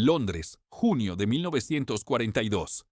Londres, junio de 1942.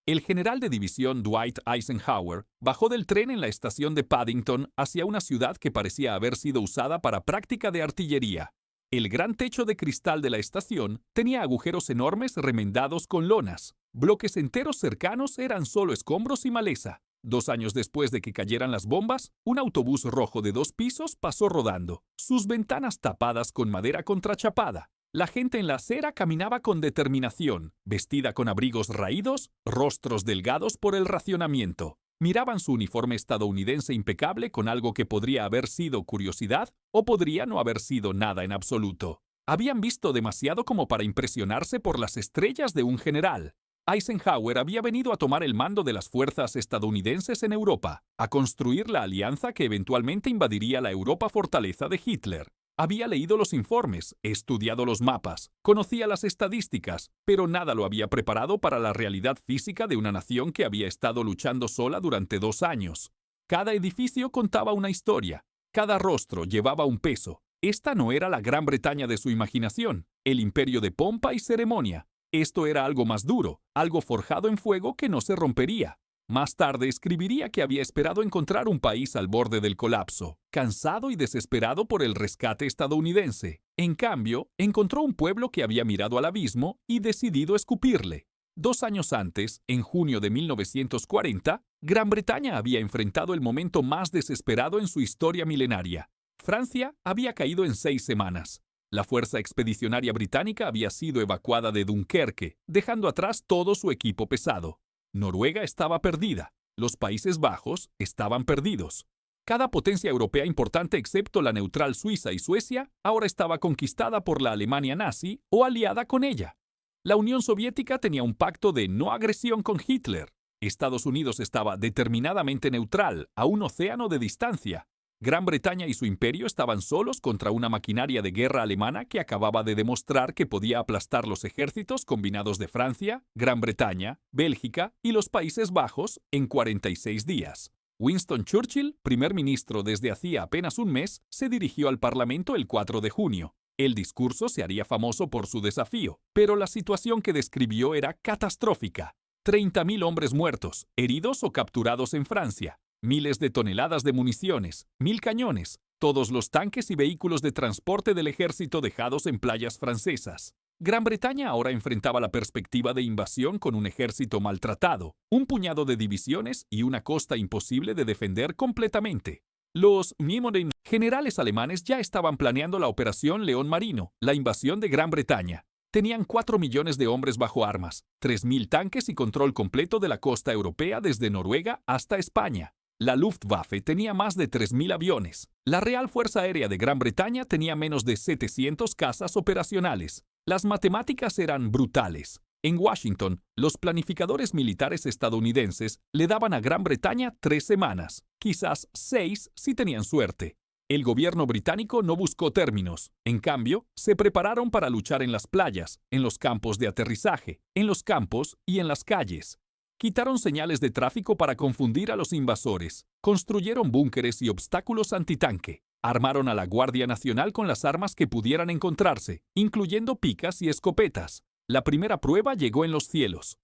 El general de división Dwight Eisenhower bajó del tren en la estación de Paddington hacia una ciudad que parecía haber sido usada para práctica de artillería. El gran techo de cristal de la estación tenía agujeros enormes remendados con lonas. Bloques enteros cercanos eran solo escombros y maleza. 2 años después de que cayeran las bombas, un autobús rojo de 2 pisos pasó rodando, sus ventanas tapadas con madera contrachapada. La gente en la acera caminaba con determinación, vestida con abrigos raídos, rostros delgados por el racionamiento. Miraban su uniforme estadounidense impecable con algo que podría haber sido curiosidad o podría no haber sido nada en absoluto. Habían visto demasiado como para impresionarse por las estrellas de un general. Eisenhower había venido a tomar el mando de las fuerzas estadounidenses en Europa, a construir la alianza que eventualmente invadiría la Europa fortaleza de Hitler. Había leído los informes, estudiado los mapas, conocía las estadísticas, pero nada lo había preparado para la realidad física de una nación que había estado luchando sola durante 2 años. Cada edificio contaba una historia, cada rostro llevaba un peso. Esta no era la Gran Bretaña de su imaginación, el imperio de pompa y ceremonia. Esto era algo más duro, algo forjado en fuego que no se rompería. Más tarde escribiría que había esperado encontrar un país al borde del colapso, cansado y desesperado por el rescate estadounidense. En cambio, encontró un pueblo que había mirado al abismo y decidido escupirle. 2 años antes, en junio de 1940, Gran Bretaña había enfrentado el momento más desesperado en su historia milenaria. Francia había caído en 6 semanas. La fuerza expedicionaria británica había sido evacuada de Dunkerque, dejando atrás todo su equipo pesado. Noruega estaba perdida. Los Países Bajos estaban perdidos. Cada potencia europea importante excepto la neutral Suiza y Suecia ahora estaba conquistada por la Alemania nazi o aliada con ella. La Unión Soviética tenía un pacto de no agresión con Hitler. Estados Unidos estaba determinadamente neutral, a un océano de distancia. Gran Bretaña y su imperio estaban solos contra una maquinaria de guerra alemana que acababa de demostrar que podía aplastar los ejércitos combinados de Francia, Gran Bretaña, Bélgica y los Países Bajos en 46 días. Winston Churchill, primer ministro desde hacía apenas un mes, se dirigió al Parlamento el 4 de junio. El discurso se haría famoso por su desafío, pero la situación que describió era catastrófica. 30.000 hombres muertos, heridos o capturados en Francia. Miles de toneladas de municiones, 1.000 cañones, todos los tanques y vehículos de transporte del ejército dejados en playas francesas. Gran Bretaña ahora enfrentaba la perspectiva de invasión con un ejército maltratado, un puñado de divisiones y una costa imposible de defender completamente. Los generales alemanes ya estaban planeando la Operación León Marino, la invasión de Gran Bretaña. Tenían 4 millones de hombres bajo armas, 3.000 tanques y control completo de la costa europea desde Noruega hasta España. La Luftwaffe tenía más de 3.000 aviones. La Real Fuerza Aérea de Gran Bretaña tenía menos de 700 cazas operacionales. Las matemáticas eran brutales. En Washington, los planificadores militares estadounidenses le daban a Gran Bretaña 3 semanas, quizás 6 si tenían suerte. El gobierno británico no buscó términos. En cambio, se prepararon para luchar en las playas, en los campos de aterrizaje, en los campos y en las calles. Quitaron señales de tráfico para confundir a los invasores. Construyeron búnkeres y obstáculos antitanque. Armaron a la Guardia Nacional con las armas que pudieran encontrarse, incluyendo picas y escopetas. La primera prueba llegó en los cielos.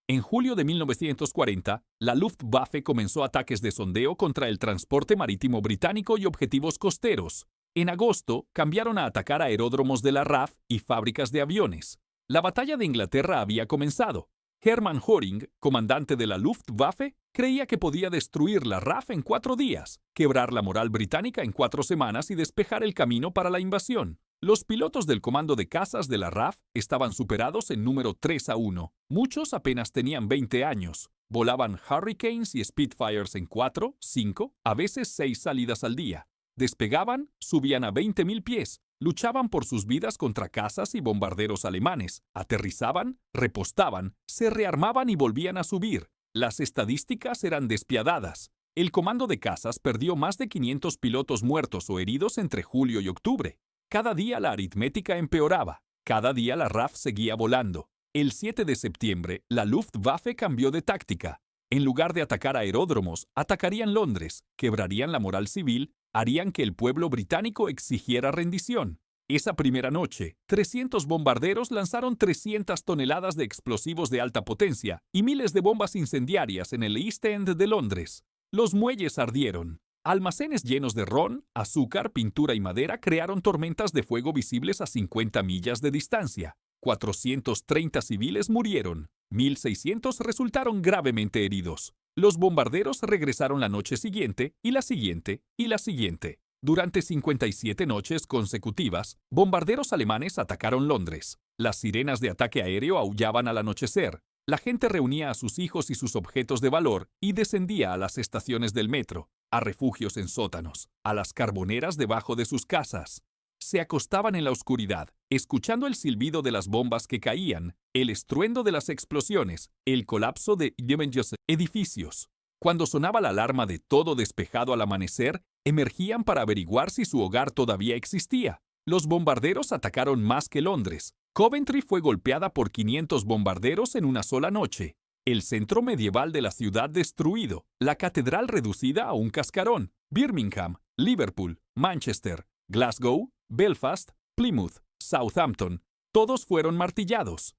En julio de 1940, la Luftwaffe comenzó ataques de sondeo contra el transporte marítimo británico y objetivos costeros. En agosto, cambiaron a atacar aeródromos de la RAF y fábricas de aviones. La batalla de Inglaterra había comenzado. Hermann Göring, comandante de la Luftwaffe, creía que podía destruir la RAF en 4 días, quebrar la moral británica en 4 semanas y despejar el camino para la invasión. Los pilotos del comando de cazas de la RAF estaban superados en número 3-1. Muchos apenas tenían 20 años. Volaban Hurricanes y Spitfires en 4, 5, a veces 6 salidas al día. Despegaban, subían a 20.000 pies, luchaban por sus vidas contra cazas y bombarderos alemanes, aterrizaban, repostaban, se rearmaban y volvían a subir. Las estadísticas eran despiadadas. El comando de cazas perdió más de 500 pilotos muertos o heridos entre julio y octubre. Cada día la aritmética empeoraba. Cada día la RAF seguía volando. El 7 de septiembre, la Luftwaffe cambió de táctica. En lugar de atacar aeródromos, atacarían Londres, quebrarían la moral civil, harían que el pueblo británico exigiera rendición. Esa primera noche, 300 bombarderos lanzaron 300 toneladas de explosivos de alta potencia y miles de bombas incendiarias en el East End de Londres. Los muelles ardieron. Almacenes llenos de ron, azúcar, pintura y madera crearon tormentas de fuego visibles a 50 millas de distancia. 430 civiles murieron. 1.600 resultaron gravemente heridos. Los bombarderos regresaron la noche siguiente y la siguiente y la siguiente. Durante 57 noches consecutivas, bombarderos alemanes atacaron Londres. Las sirenas de ataque aéreo aullaban al anochecer. La gente reunía a sus hijos y sus objetos de valor y descendía a las estaciones del metro, a refugios en sótanos, a las carboneras debajo de sus casas. Se acostaban en la oscuridad, escuchando el silbido de las bombas que caían, el estruendo de las explosiones, el colapso de edificios. Cuando sonaba la alarma de todo despejado al amanecer, emergían para averiguar si su hogar todavía existía. Los bombarderos atacaron más que Londres. Coventry fue golpeada por 500 bombarderos en una sola noche. El centro medieval de la ciudad destruido, la catedral reducida a un cascarón, Birmingham, Liverpool, Manchester, Glasgow, Belfast, Plymouth, Southampton, todos fueron martillados.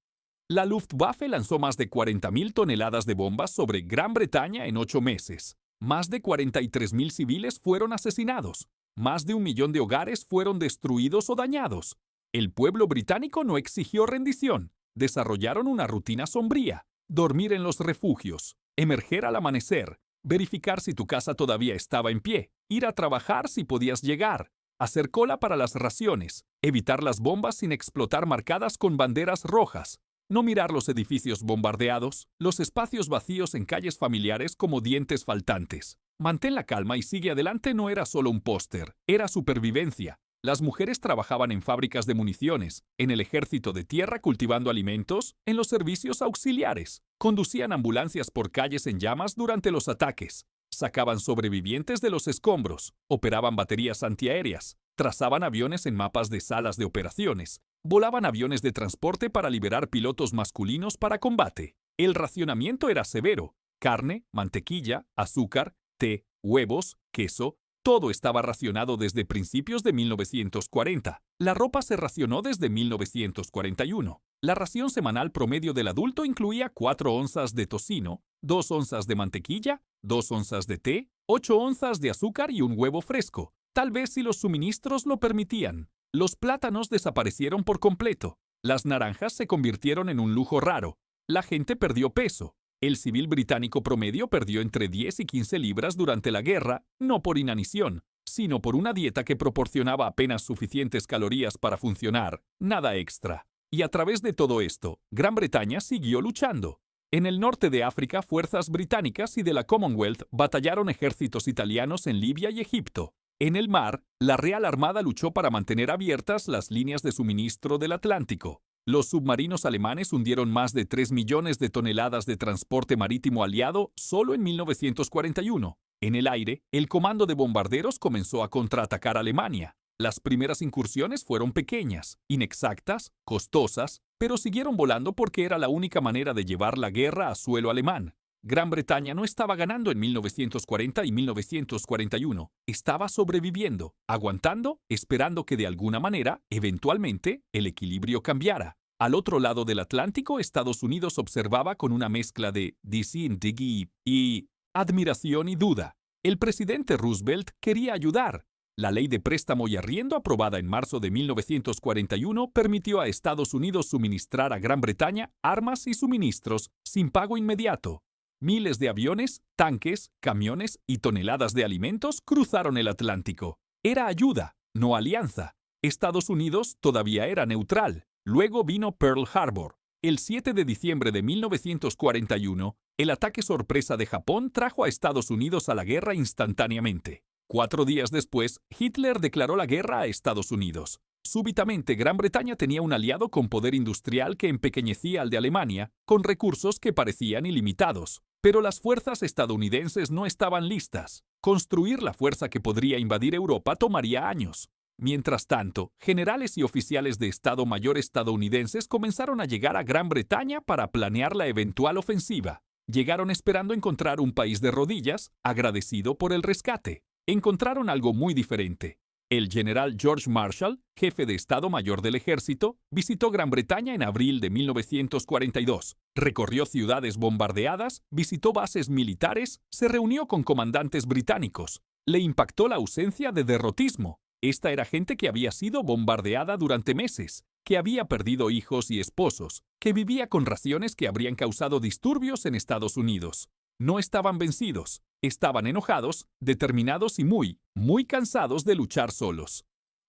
La Luftwaffe lanzó más de 40.000 toneladas de bombas sobre Gran Bretaña en 8 meses. Más de 43.000 civiles fueron asesinados. Más de 1 millón de hogares fueron destruidos o dañados. El pueblo británico no exigió rendición. Desarrollaron una rutina sombría. Dormir en los refugios. Emerger al amanecer. Verificar si tu casa todavía estaba en pie. Ir a trabajar si podías llegar. Hacer cola para las raciones. Evitar las bombas sin explotar marcadas con banderas rojas. No mirar los edificios bombardeados, los espacios vacíos en calles familiares como dientes faltantes. Mantén la calma y sigue adelante no era solo un póster, era supervivencia. Las mujeres trabajaban en fábricas de municiones, en el ejército de tierra cultivando alimentos, en los servicios auxiliares. Conducían ambulancias por calles en llamas durante los ataques. Sacaban sobrevivientes de los escombros, operaban baterías antiaéreas, trazaban aviones en mapas de salas de operaciones, volaban aviones de transporte para liberar pilotos masculinos para combate. El racionamiento era severo. Carne, mantequilla, azúcar, té, huevos, queso, todo estaba racionado desde principios de 1940. La ropa se racionó desde 1941. La ración semanal promedio del adulto incluía 4 onzas de tocino, 2 onzas de mantequilla, 2 onzas de té, 8 onzas de azúcar y un huevo fresco, tal vez si los suministros lo permitían. Los plátanos desaparecieron por completo. Las naranjas se convirtieron en un lujo raro. La gente perdió peso. El civil británico promedio perdió entre 10 y 15 libras durante la guerra, no por inanición, sino por una dieta que proporcionaba apenas suficientes calorías para funcionar, nada extra. Y a través de todo esto, Gran Bretaña siguió luchando. En el norte de África, fuerzas británicas y de la Commonwealth batallaron ejércitos italianos en Libia y Egipto. En el mar, la Real Armada luchó para mantener abiertas las líneas de suministro del Atlántico. Los submarinos alemanes hundieron más de 3 millones de toneladas de transporte marítimo aliado solo en 1941. En el aire, el comando de bombarderos comenzó a contraatacar a Alemania. Las primeras incursiones fueron pequeñas, inexactas, costosas, pero siguieron volando porque era la única manera de llevar la guerra a suelo alemán. Gran Bretaña no estaba ganando en 1940 y 1941. Estaba sobreviviendo, aguantando, esperando que de alguna manera, eventualmente, el equilibrio cambiara. Al otro lado del Atlántico, Estados Unidos observaba con una mezcla de disindigui y admiración y duda. El presidente Roosevelt quería ayudar. La ley de préstamo y arriendo aprobada en marzo de 1941 permitió a Estados Unidos suministrar a Gran Bretaña armas y suministros sin pago inmediato. Miles de aviones, tanques, camiones y toneladas de alimentos cruzaron el Atlántico. Era ayuda, no alianza. Estados Unidos todavía era neutral. Luego vino Pearl Harbor. El 7 de diciembre de 1941, el ataque sorpresa de Japón trajo a Estados Unidos a la guerra instantáneamente. 4 días después, Hitler declaró la guerra a Estados Unidos. Súbitamente, Gran Bretaña tenía un aliado con poder industrial que empequeñecía al de Alemania, con recursos que parecían ilimitados. Pero las fuerzas estadounidenses no estaban listas. Construir la fuerza que podría invadir Europa tomaría años. Mientras tanto, generales y oficiales de Estado Mayor estadounidenses comenzaron a llegar a Gran Bretaña para planear la eventual ofensiva. Llegaron esperando encontrar un país de rodillas, agradecido por el rescate. Encontraron algo muy diferente. El general George Marshall, jefe de Estado Mayor del Ejército, visitó Gran Bretaña en abril de 1942. Recorrió ciudades bombardeadas, visitó bases militares, se reunió con comandantes británicos. Le impactó la ausencia de derrotismo. Esta era gente que había sido bombardeada durante meses, que había perdido hijos y esposos, que vivía con raciones que habrían causado disturbios en Estados Unidos. No estaban vencidos, estaban enojados, determinados y muy cansados de luchar solos.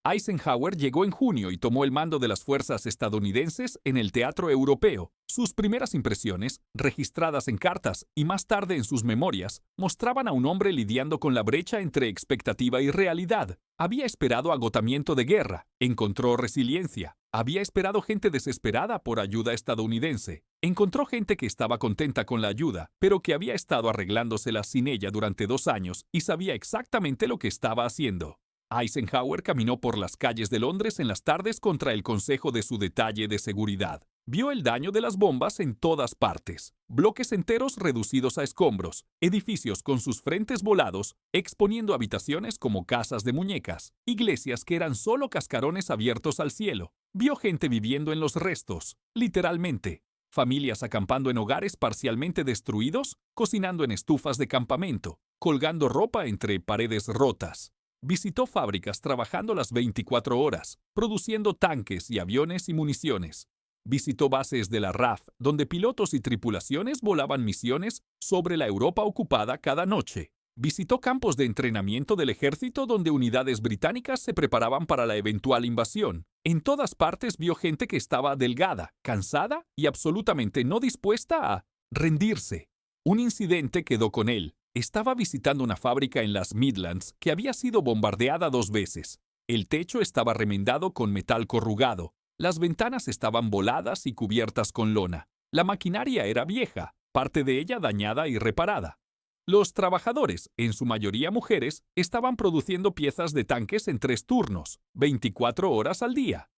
Eisenhower llegó en junio y tomó el mando de las fuerzas estadounidenses en el teatro europeo. Sus primeras impresiones, registradas en cartas y más tarde en sus memorias, mostraban a un hombre lidiando con la brecha entre expectativa y realidad. Había esperado agotamiento de guerra, encontró resiliencia. Había esperado gente desesperada por ayuda estadounidense. Encontró gente que estaba contenta con la ayuda, pero que había estado arreglándosela sin ella durante 2 años y sabía exactamente lo que estaba haciendo. Eisenhower caminó por las calles de Londres en las tardes contra el consejo de su detalle de seguridad. Vio el daño de las bombas en todas partes. Bloques enteros reducidos a escombros, edificios con sus frentes volados, exponiendo habitaciones como casas de muñecas, iglesias que eran solo cascarones abiertos al cielo. Vio gente viviendo en los restos, literalmente. Familias acampando en hogares parcialmente destruidos, cocinando en estufas de campamento, colgando ropa entre paredes rotas. Visitó fábricas trabajando las 24 horas, produciendo tanques y aviones y municiones. Visitó bases de la RAF, donde pilotos y tripulaciones volaban misiones sobre la Europa ocupada cada noche. Visitó campos de entrenamiento del ejército donde unidades británicas se preparaban para la eventual invasión. En todas partes vio gente que estaba delgada, cansada y absolutamente no dispuesta a rendirse. Un incidente quedó con él. Estaba visitando una fábrica en las Midlands que había sido bombardeada 2 veces. El techo estaba remendado con metal corrugado. Las ventanas estaban voladas y cubiertas con lona. La maquinaria era vieja, parte de ella dañada y reparada. Los trabajadores, en su mayoría mujeres, estaban produciendo piezas de tanques en 3 turnos, 24 horas al día.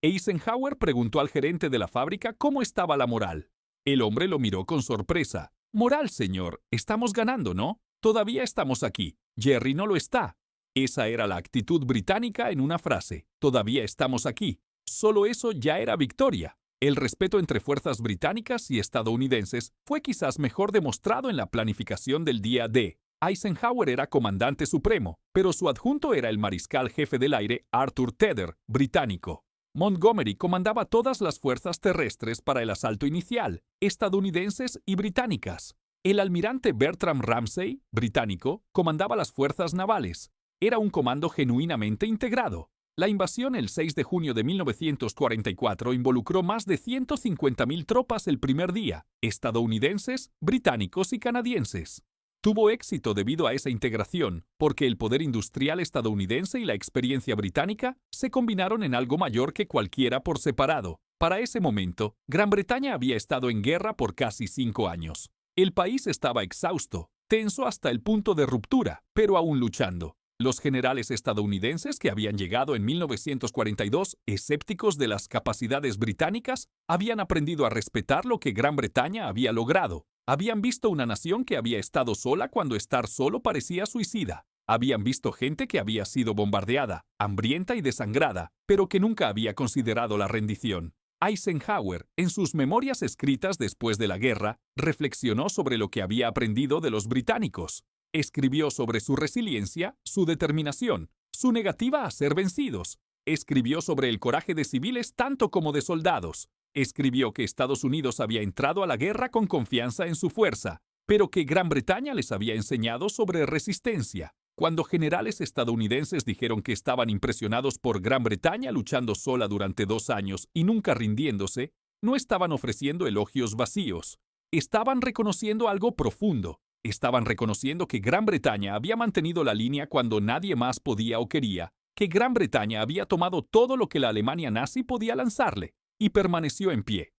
Eisenhower preguntó al gerente de la fábrica cómo estaba la moral. El hombre lo miró con sorpresa. «Moral, señor. Estamos ganando, ¿no? Todavía estamos aquí. Jerry no lo está». Esa era la actitud británica en una frase. Todavía estamos aquí. Solo eso ya era victoria. El respeto entre fuerzas británicas y estadounidenses fue quizás mejor demostrado en la planificación del día D. Eisenhower era comandante supremo, pero su adjunto era el mariscal jefe del aire Arthur Tedder, británico. Montgomery comandaba todas las fuerzas terrestres para el asalto inicial, estadounidenses y británicas. El almirante Bertram Ramsay, británico, comandaba las fuerzas navales. Era un comando genuinamente integrado. La invasión el 6 de junio de 1944 involucró más de 150.000 tropas el primer día, estadounidenses, británicos y canadienses. Tuvo éxito debido a esa integración, porque el poder industrial estadounidense y la experiencia británica se combinaron en algo mayor que cualquiera por separado. Para ese momento, Gran Bretaña había estado en guerra por casi 5 años. El país estaba exhausto, tenso hasta el punto de ruptura, pero aún luchando. Los generales estadounidenses que habían llegado en 1942, escépticos de las capacidades británicas, habían aprendido a respetar lo que Gran Bretaña había logrado. Habían visto una nación que había estado sola cuando estar solo parecía suicida. Habían visto gente que había sido bombardeada, hambrienta y desangrada, pero que nunca había considerado la rendición. Eisenhower, en sus memorias escritas después de la guerra, reflexionó sobre lo que había aprendido de los británicos. Escribió sobre su resiliencia, su determinación, su negativa a ser vencidos. Escribió sobre el coraje de civiles tanto como de soldados. Escribió que Estados Unidos había entrado a la guerra con confianza en su fuerza, pero que Gran Bretaña les había enseñado sobre resistencia. Cuando generales estadounidenses dijeron que estaban impresionados por Gran Bretaña luchando sola durante 2 años y nunca rindiéndose, no estaban ofreciendo elogios vacíos. Estaban reconociendo algo profundo. Estaban reconociendo que Gran Bretaña había mantenido la línea cuando nadie más podía o quería, que Gran Bretaña había tomado todo lo que la Alemania nazi podía lanzarle, y permaneció en pie.